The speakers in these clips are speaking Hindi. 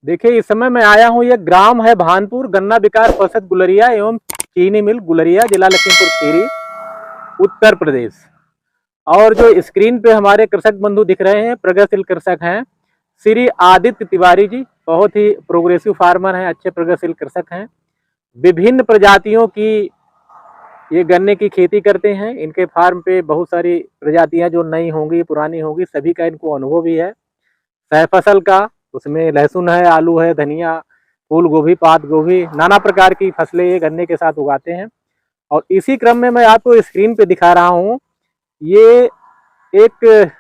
देखिए, इस समय मैं आया हूँ, ये ग्राम है भानपुर, गन्ना विकास परिषद गुलरिया एवं चीनी मिल गुलरिया, जिला लखीमपुर खीरी, उत्तर प्रदेश। और जो स्क्रीन पे हमारे कृषक बंधु दिख रहे हैं, प्रगतिशील कृषक हैं श्री आदित्य तिवारी जी। बहुत ही प्रोग्रेसिव फार्मर हैं, अच्छे प्रगतिशील कृषक हैं। विभिन्न प्रजातियों की ये गन्ने की खेती करते हैं। इनके फार्म पे बहुत सारी प्रजातियां जो नई होंगी, पुरानी होंगी, सभी का इनको अनुभव भी है। सह फसल का, उसमें लहसुन है, आलू है, धनिया, फूल गोभी, पात गोभी, नाना प्रकार की फसलें ये गन्ने के साथ उगाते हैं। और इसी क्रम में मैं आपको स्क्रीन पे दिखा रहा हूँ, ये एक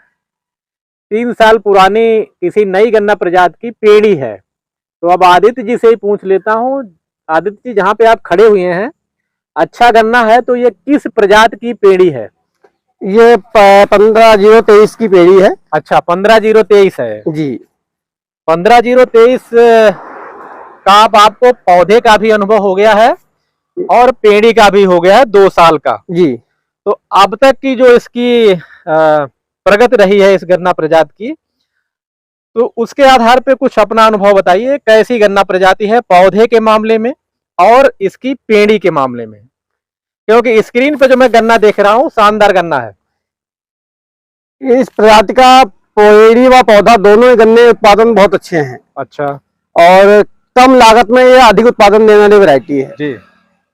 3 साल पुरानी किसी नई गन्ना प्रजाति की पेड़ी है। तो अब आदित्य जी से ही पूछ लेता हूँ। आदित्य जी, जहाँ पे आप खड़े हुए हैं, अच्छा गन्ना है, तो ये किस प्रजाति की पेड़ी है? ये 15-023 की पेड़ी है। अच्छा, 15-023 है जी। 15-023 का आपको पौधे का भी अनुभव हो गया है और पेड़ी का भी हो गया है 2 साल का। जी। तो अब तक की जो इसकी प्रगति रही है इस गन्ना प्रजाति की, तो उसके आधार पे कुछ अपना अनुभव बताइए। कैसी गन्ना प्रजाति है पौधे के मामले में और इसकी पेड़ी के मामले में? क्योंकि स्क्रीन पे जो मैं गन्ना देख रहा हूँ, शानदार गन्ना है। इस प्रजाति का पेड़ी व पौधा दोनों ही गन्ने उत्पादन बहुत अच्छे हैं। अच्छा। और कम लागत में ये अधिक उत्पादन देने वाली वैरायटी है जी।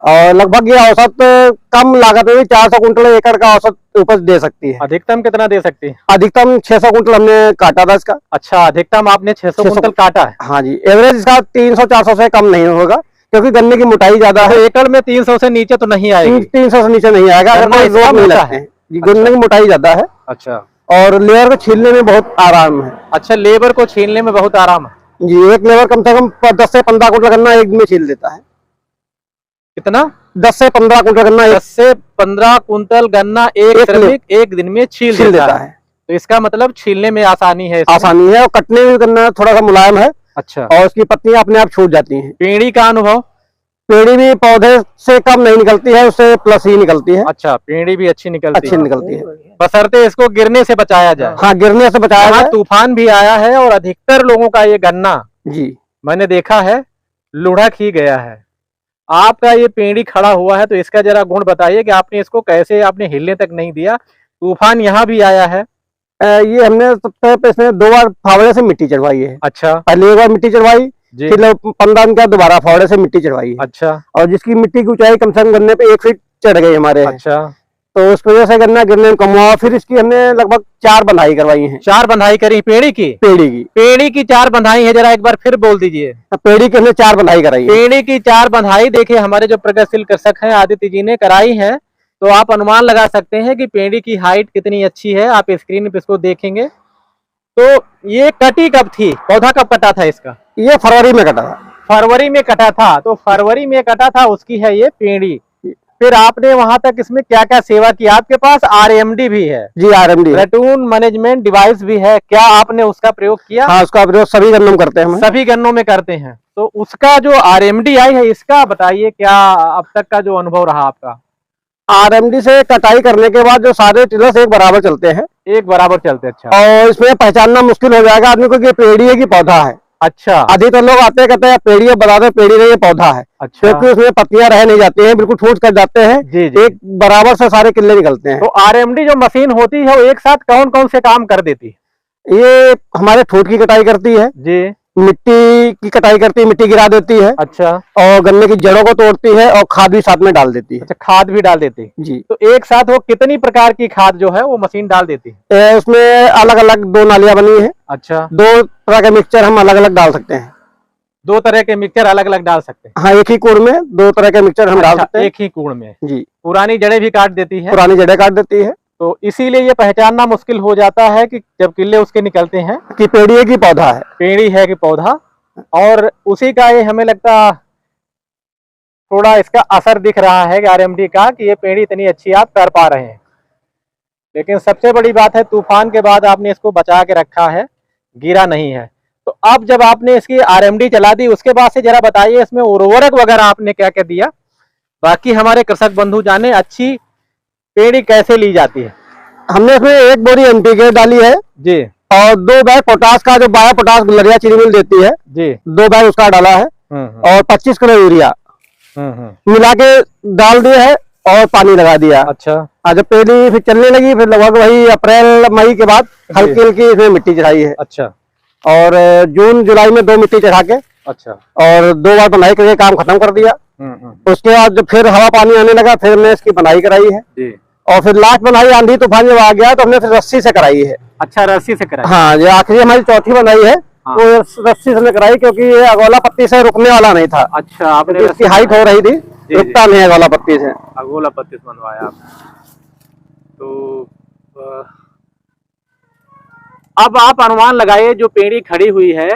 और लगभग ये औसत कम लागत में भी 400 कुंटल एकड़ का औसत उपज दे सकती है। अधिकतम कितना दे सकती है? अधिकतम 600 कुंटल हमने काटा था इसका। अच्छा, अधिकतम आपने 600 कुंटल काटा है? हाँ जी। एवरेज इसका 300-400 से कम नहीं होगा, क्योंकि गन्ने की मोटाई ज्यादा है। एकड़ में 300 से नीचे तो नहीं आएगी? 300 से नीचे नहीं आएगा अगर कोई जोर नहीं लगता है। गन्ने की मोटाई ज्यादा है। अच्छा। और लेबर को छीलने में बहुत आराम है। अच्छा, लेबर को छीलने में बहुत आराम है जी। एक लेबर कम से कम 10 से 15 कुंटल गन्ना एक दिन में छील देता है। कितना? 10 से 15 कुंटल गन्ना 10 से 15 कुंटल गन्ना एक श्रमिक एक दिन में छील देता है। तो इसका मतलब छीलने में आसानी है। आसानी है और कटने में गन्ना थोड़ा सा मुलायम है। अच्छा। और उसकी पत्तियां अपने आप छूट जाती हैं। पेड़ी का अनुभव? पेड़ी भी पौधे से कम नहीं निकलती है, उससे प्लस ही निकलती है। अच्छा, पेड़ी भी अच्छी निकलती है। बशर्ते इसको गिरने से बचाया जाए। हाँ, गिरने से बचाया जाए। तूफान भी आया है और अधिकतर लोगों का ये गन्ना जी मैंने देखा है लुढ़क ही गया है। आपका ये पेड़ी खड़ा हुआ है, तो इसका जरा गुण बताइए कि आपने इसको कैसे, आपने हिलने तक नहीं दिया। तूफान यहाँ भी आया है। ये हमने सबसे पहले इसमें 2 बार फावड़े से मिट्टी चढ़वाई है। अच्छा। पहले 1 बार मिट्टी चढ़वाई, फिर 15 दिन का दोबारा फावड़े से मिट्टी चढ़वाई। अच्छा। और जिसकी मिट्टी की ऊंचाई कम से कम गन्ने पे 1 फीट चढ़ गई हमारे। अच्छा। तो उस वजह से गन्ना गिरने में कम हुआ। फिर इसकी हमने लगभग 4 बंधाई करवाई है। 4 बंधाई करी पेड़ी की? पेड़ी की 4 बंधाई है, जरा एक बार फिर बोल दीजिए। पेड़ी की हमने 4 बंधाई कराई। पेड़ी की 4 बंधाई। देखिए, हमारे जो प्रगतिशील कृषक हैं आदित्य जी ने कराई है, तो आप अनुमान लगा सकते हैं कि पेड़ी की हाइट कितनी अच्छी है। आप स्क्रीन पे इसको देखेंगे। तो ये कटी कब थी? पौधा कब कटा था इसका? ये फरवरी में कटा था। फरवरी में कटा था। तो फरवरी में कटा था, उसकी है ये पेड़ी। फिर आपने वहां तक इसमें क्या क्या सेवा की? आपके पास RMD भी है? जी, RMD, रटून मैनेजमेंट डिवाइस भी है। क्या आपने उसका प्रयोग किया? हाँ, उसका प्रयोग सभी गन्नों में करते हैं। सभी गन्नों में करते हैं। तो उसका जो RMD आई है, इसका बताइए, क्या अब तक का जो अनुभव रहा आपका? RMD से कटाई करने के बाद जो सारे टिलर्स एक बराबर चलते हैं। एक बराबर चलते हैं। अच्छा। और इसमें पहचानना मुश्किल हो जाएगा आदमी को कि पेड़ी है कि पौधा है। अच्छा। अधिकतर लोग आते कहते हैं पेड़ी है, बता दो पेड़ी नहीं, ये पौधा है। अच्छा। क्योंकि उसमें पत्तियां रह नहीं जाती हैं, बिल्कुल ठूस कर जाते हैं। जी जी। एक बराबर से सारे किल्ले निकलते हैं। तो RMD जो मशीन होती है, वो एक साथ कौन कौन से काम कर देती है? ये हमारे ठूठ की कटाई करती है जी, मिट्टी की कटाई करती है, मिट्टी गिरा देती है। अच्छा। और गन्ने की जड़ों को तोड़ती है और खाद भी साथ में डाल देती है। अच्छा, खाद भी डाल देती है जी। तो एक साथ वो कितनी प्रकार की खाद जो है वो मशीन डाल देती है? उसमें अलग अलग 2 नालियां बनी है। अच्छा। 2 तरह के मिक्सचर हम अलग अलग डाल सकते हैं। 2 तरह के मिक्सचर अलग अलग डाल सकते हैं? हाँ, एक ही कूड़ में 2 तरह के मिक्सचर हम डाल सकते हैं। एक ही कूड़ में जी। पुरानी जड़ें भी काट देती है? पुरानी जड़ें काट देती है। तो इसीलिए ये पहचानना मुश्किल हो जाता है कि जब किल्ले उसके निकलते हैं कि पेड़ी है कि पौधा है। पेड़ी है कि पौधा। और उसी का ये हमें लगता थोड़ा इसका असर दिख रहा है कि RMD का, कि ये पेड़ी इतनी अच्छी आप कर पा रहे हैं। लेकिन सबसे बड़ी बात है, तूफान के बाद आपने इसको बचा के रखा है, गिरा नहीं है। तो अब जब आपने इसकी RMD चला दी, उसके बाद से जरा बताइए इसमें उर्वरक वगैरह आपने क्या क्या दिया, बाकी हमारे कृषक बंधु जाने अच्छी पेड़ी कैसे ली जाती है। हमने इसमें 1 बोरी NPK डाली है जी, और 2 बैग पोटास का, जो बायो पोटास गुलरिया चीनी मिल देती है जी, 2 बैग उसका डाला है। और 25 किलो यूरिया मिला के डाल दिया है और पानी लगा दिया। अच्छा। जब पेड़ी फिर चलने लगी, फिर लगभग वही अप्रैल मई के बाद हल्की हल्की इसमें मिट्टी चढ़ाई है। अच्छा। और जून जुलाई में 2 मिट्टी चढ़ा के, अच्छा, और 2 बार बनाई करके काम खत्म कर दिया। उसके बाद जब फिर हवा पानी आने लगा, फिर हमने इसकी बनाई कराई है जी। और फिर लास्ट बनाई आंधी तूफान जब आ गया तो हमने फिर रस्सी से कराई है। अच्छा, रस्सी से कराई। हाँ, ये आखिरी हमारी चौथी बनाई है। हाँ। वो रस्सी से हमने कराई क्योंकि ये अगोला पत्ती से रुकने वाला नहीं था। अच्छा, आपने इसकी हाइट हो रही थी, रुकता नहीं अगोला पत्ती से। अगोला पत्ती से बनवाया आप। तो अब आप अनुमान लगाइए, जो पेड़ी खड़ी हुई है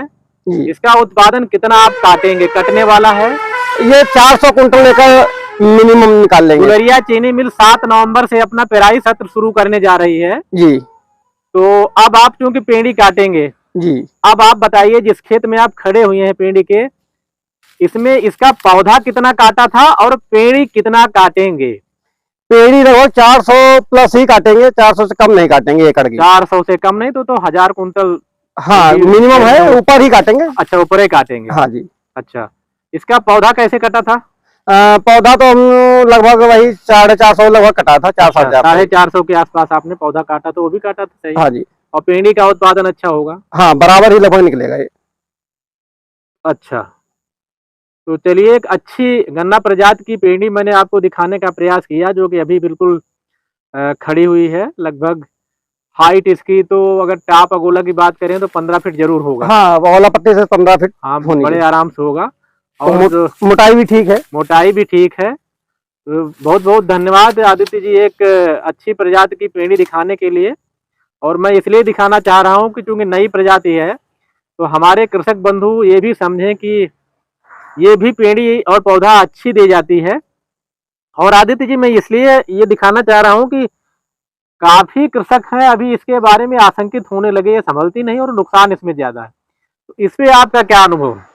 इसका उत्पादन कितना आप काटेंगे, कटने वाला है? ये 400 कुंटल लेकर मिनिमम निकाल लेंगे। गुलरिया चीनी मिल 7 नवंबर से अपना पेराई सत्र शुरू करने जा रही है जी। तो अब आप क्योंकि पेड़ी काटेंगे जी, अब आप बताइए, जिस खेत में आप खड़े हुए हैं पेड़ी के, इसमें इसका पौधा कितना काटा था और पेड़ी कितना काटेंगे? पेड़ी लगभग 400 प्लस ही काटेंगे, 400 से कम नहीं काटेंगे एकड़ की। 400 से कम नहीं तो 1000 कुंटल। हाँ, मिनिमम है, ऊपर ही काटेंगे। अच्छा, ऊपर ही काटेंगे। हाँ जी। अच्छा, इसका पौधा कैसे कटा था? पौधा तो हम लगभग वही 450 लगभग कटा था। 450 के आसपास आपने पौधा काटा, तो वो भी काटा था सही। हाँ जी। और पेड़ी का उत्पादन अच्छा होगा? हाँ, बराबर ही लगभग निकलेगा ये। अच्छा, तो चलिए, एक अच्छी गन्ना प्रजाति की पेड़ी मैंने आपको दिखाने का प्रयास किया, जो कि अभी बिल्कुल खड़ी हुई है। लगभग हाइट इसकी, तो अगर टाप अगोला की बात करें तो 15 फीट जरूर होगा। हाँ, अगोला पत्ती से 15 फीट। हाँ, बड़े आराम से होगा। और तो मोटाई भी ठीक है। मोटाई भी ठीक है। तो बहुत बहुत धन्यवाद आदित्य जी, एक अच्छी प्रजाति की पेड़ी दिखाने के लिए। और मैं इसलिए दिखाना चाह रहा हूँ कि चूंकि नई प्रजाति है, तो हमारे कृषक बंधु ये भी समझें कि ये भी पेड़ी और पौधा अच्छी दे जाती है। और आदित्य जी, मैं इसलिए ये दिखाना चाह रहा हूँ कि काफी कृषक हैं अभी इसके बारे में आशंकित होने लगे, ये संभलती नहीं और नुकसान इसमें ज्यादा है। तो इस पे आपका क्या अनुभव है?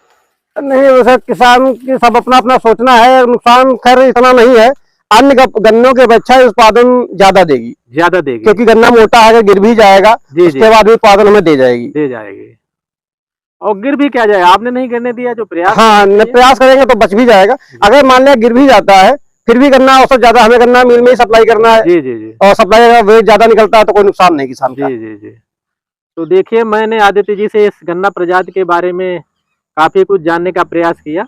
नहीं, वैसे किसान की सब अपना अपना सोचना है। नुकसान खैर इतना नहीं है, अन्य गन्नों के अपेक्षा उत्पादन ज्यादा देगी क्योंकि गन्ना मोटा है, गिर भी जाएगा उसके बाद भी उत्पादन हमें दे जाएगी। और गिर भी क्या जाएगा, आपने नहीं गिरने दिया जो प्रयास। हाँ, प्रयास करेंगे तो बच भी जाएगा। अगर मान लिया गिर भी जाता है, फिर भी गन्ना औसत ज्यादा, हमें गन्ना मिल में ही सप्लाई करना है जी। और सप्लाई का वेट ज्यादा निकलता है तो कोई नुकसान नहीं किसान का। जी। तो देखिए, मैंने आदित्य जी से इस गन्ना प्रजाति के बारे में काफी कुछ जानने का प्रयास किया।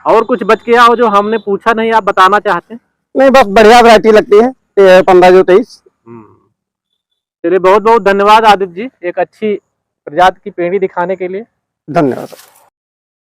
और कुछ बच गया हो जो हमने पूछा नहीं, आप बताना चाहते हैं? नहीं, बस बढ़िया वैरायटी लगती है 15-23। चलिए, बहुत बहुत धन्यवाद आदित्य जी, एक अच्छी प्रजाति की पेड़ी दिखाने के लिए। धन्यवाद।